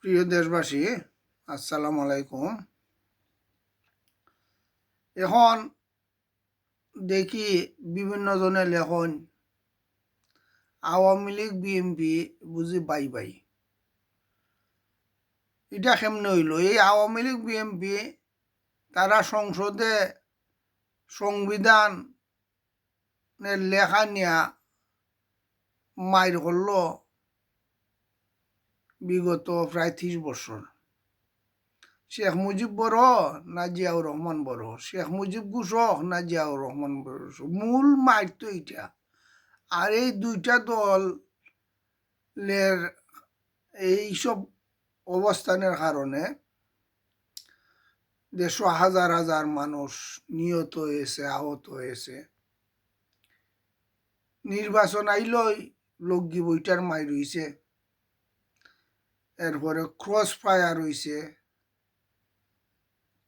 প্রিয় দেশবাসী, আসসালামু আলাইকুম। এখন দেখি বিভিন্ন জনে লেখন আওয়ামী লীগ বিএনপি বুঝি বাই বাই। এটা কেমনে হইল? এই আওয়ামী লীগ বিএনপি তারা সংসদে সংবিধানের লেখা নিয়া মাইর করল বিগত প্রায় 30 বছর। শেখ মুজিব বড় না জিয়াউর রহমান বড়, শেখ মুজিব ঘোষক না জিয়াউর রহমান বড়, মূল মাইর তো এটা। আর এই দুইটা দলের এইসব অবস্থানের কারণে দেশ হাজার হাজার মানুষ নিহত হয়েছে, আহত হয়েছে। নির্বাচন আইলই লগি বইটার মাইর হইছে, এরপরে ক্রস ফায়ার হইছে।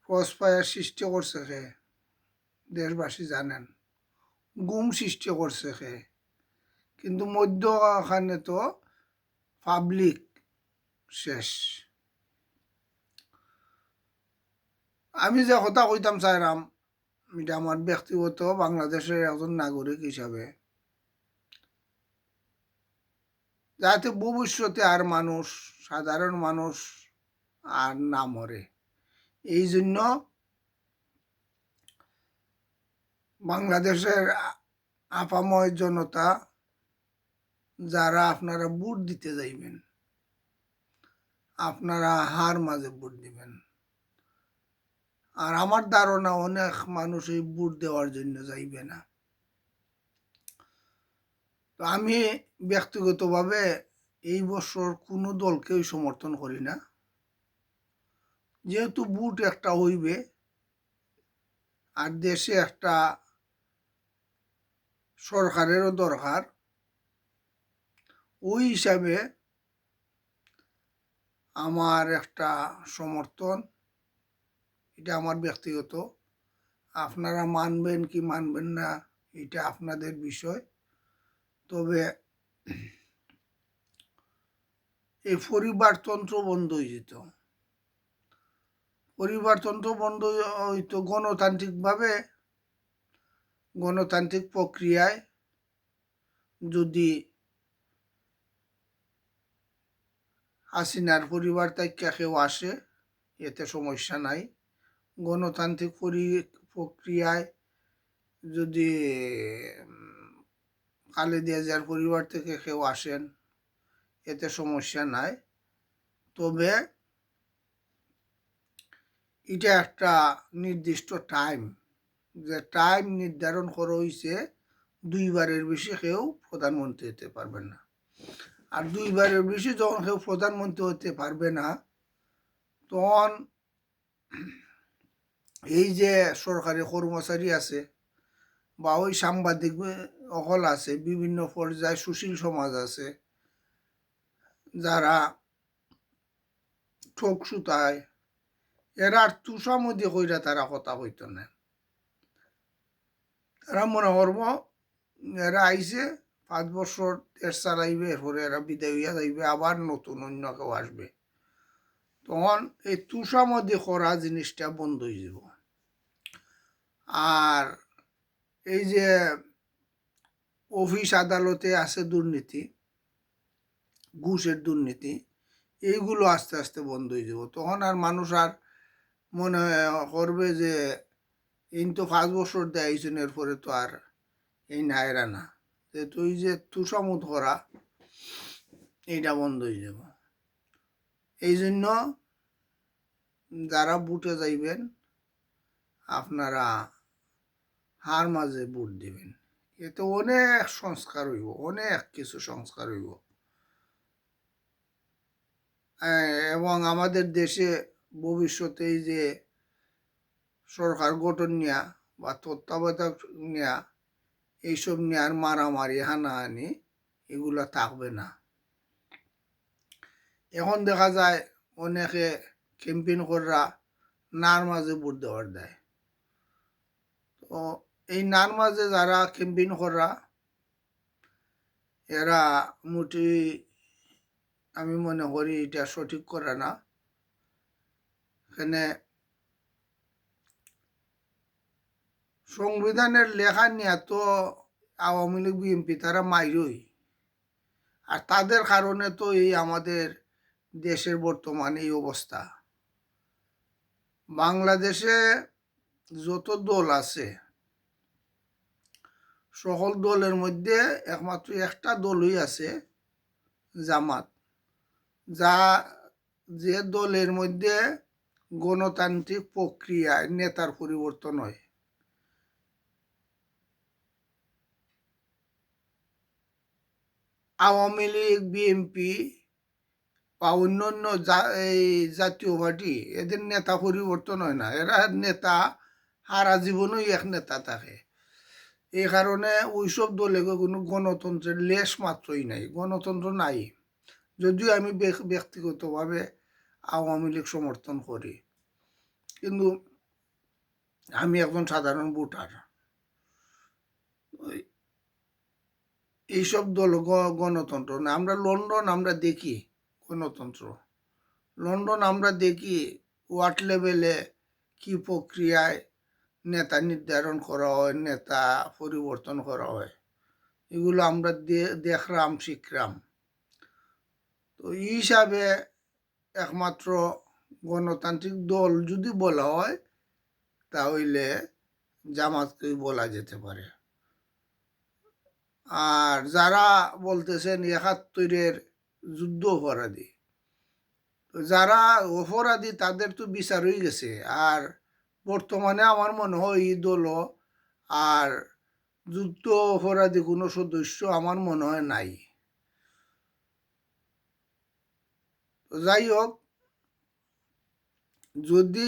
ক্রস ফায়ার সৃষ্টি করছে কে? দেশবাসী জানেন। গুম সৃষ্টি করছে কে? কিন্তু মধ্যখানে তো পাবলিক শেষ। আমি যে কথা কইতাম চাইরাম, এটা আমার ব্যক্তিগত বাংলাদেশের একজন নাগরিক হিসাবে, যাতে ভবিষ্যতে আর মানুষ, সাধারণ মানুষ আর না মরে, এই জন্য বাংলাদেশের আপাময় জনতা যারা আপনারা ভোট দিতে যাইবেন, আপনারা হার মাঝে ভোট দিবেন। আর আমার ধারণা অনেক মানুষ এই ভোট দেওয়ার জন্য যাইবে না। তো আমি ব্যক্তিগতভাবে এই বছর কোনো দলকেই সমর্থন করি না, যেহেতু ভোট একটা হইবে আর দেশে একটা সরকারেরও দরকার। ওই হিসাবে আমার একটা সমর্থন, এটা আমার ব্যক্তিগত। আপনারা মানবেন কি মানবেন না এটা আপনাদের বিষয়। তবে এই পরিবারতন্ত্র বন্ধ হয়ে যেত, পরিবারতন্ত্র বন্ধ হইতো গণতান্ত্রিকভাবে, গণতান্ত্রিক প্রক্রিয়ায় যদি হাসিনার পরিবার থেকে কেউ আসে, এতে সমস্যা নাই। গণতান্ত্রিক প্রক্রিয়ায় যদি খালেদা জিয়ার পরিবার থেকে কেউ আসেন, এতে সমস্যা নাই। তবে এটা একটা নির্দিষ্ট টাইম, যে টাইম নির্ধারণ করা হয়েছে, 2বারের বেশি কেউ প্রধানমন্ত্রী হতে পারবে না। আর 2বারের বেশি যখন কেউ প্রধানমন্ত্রী হতে পারবে না, তখন এই যে সরকারি কর্মচারী আছে বা ওই সাংবাদিক অকল আছে, বিভিন্ন পর্যায়ে সুশীল সমাজ আছে, যারা ঠোক সুতায়, এরা আর তুষামদি কইরা তারা কথা হইত না। তারা মনে করব এরা আইছে 5 বছর দেশ চালাইবে, এরপরে এরা বিদায় হইয়া যাইবে, আবার নতুন অন্য কেউ আসবে। তখন এই তুষামদি করা জিনিসটা বন্ধ হয়ে যাব। আর এই যে অফিস আদালতে আছে দুর্নীতি, ঘুষের দুর্নীতি, এইগুলো আস্তে আস্তে বন্ধ হয়ে যাব। তখন আর মানুষ আর মনে করবে যে এই তো 5 বছর দেয়াইছেন, এরপরে তো আর এই নায়রা না, যে তুই যে তুষামুদ করা, এইটা বন্ধ হয়ে যাব। এই জন্য যারা বুটে যাইবেন, আপনারা হার মাঝে বুট দিবেন। এতে অনেক সংস্কার হইব, অনেক কিছু সংস্কার হইব। এবং আমাদের দেশে ভবিষ্যতে এই যে সরকার গঠন নেওয়া বা তত্ত্বাবধায়ক নেওয়া, এইসব নিয়ে আর মারামারি হানাহানি এগুলো থাকবে না। এখন দেখা যায় অনেকে ক্যাম্পেইন করা নার মাঝে ভোট দেওয়ার দেয়। তো এই নার মাঝে যারা ক্যাম্পেইন করা, এরা মোটি আমি মনে করি এটা সঠিক করে না। এখানে সংবিধানের লেখা নিয়ে তো আওয়ামী লীগ বিএনপি তারা মাইরই, আর তাদের কারণে তো এই আমাদের দেশের বর্তমানে এই অবস্থা। বাংলাদেশে যত দল আছে সকল দলের মধ্যে একমাত্র একটা দলই আছে, জামাত, যা যে দলের মধ্যে গণতান্ত্রিক প্রক্রিয়ায় নেতার পরিবর্তন হয়। আওয়ামী লীগ বিএনপি বা অন্যান্য এই জাতীয় পার্টি এদের নেতা পরিবর্তন হয় না, এরা নেতা সারা জীবনই এক নেতা থাকে। এই কারণে ওইসব দলে কোনো গণতন্ত্রের লেশ মাত্রই নাই, গণতন্ত্র নাই। যদিও আমি ব্যক্তিগতভাবে আওয়ামী লীগ সমর্থন করি, কিন্তু আমি একজন সাধারণ ভোটার। এইসব দল গণতন্ত্র না। আমরা লন্ডন আমরা দেখি গণতন্ত্র, লন্ডন আমরা দেখি ওয়ার্ড লেভেলে কি প্রক্রিয়ায় নেতা নির্ধারণ করা হয়, নেতা পরিবর্তন করা হয়, এগুলো আমরা দেখলাম, শিখলাম। তো এই হিসাবে একমাত্র গণতান্ত্রিক দল যদি বলা হয় তাহলে জামাতকেই বলা যেতে পারে। আর যারা বলতেছেন ৭১-এর যুদ্ধ অপরাধী, যারা অপরাধী তাদের তো বিচার হয়ে গেছে। আর বর্তমানে আমার মনে হয় এই দল আর যুদ্ধ অপরাধী কোনো সদস্য আমার মনে হয় নাই। যাই হোক, যদি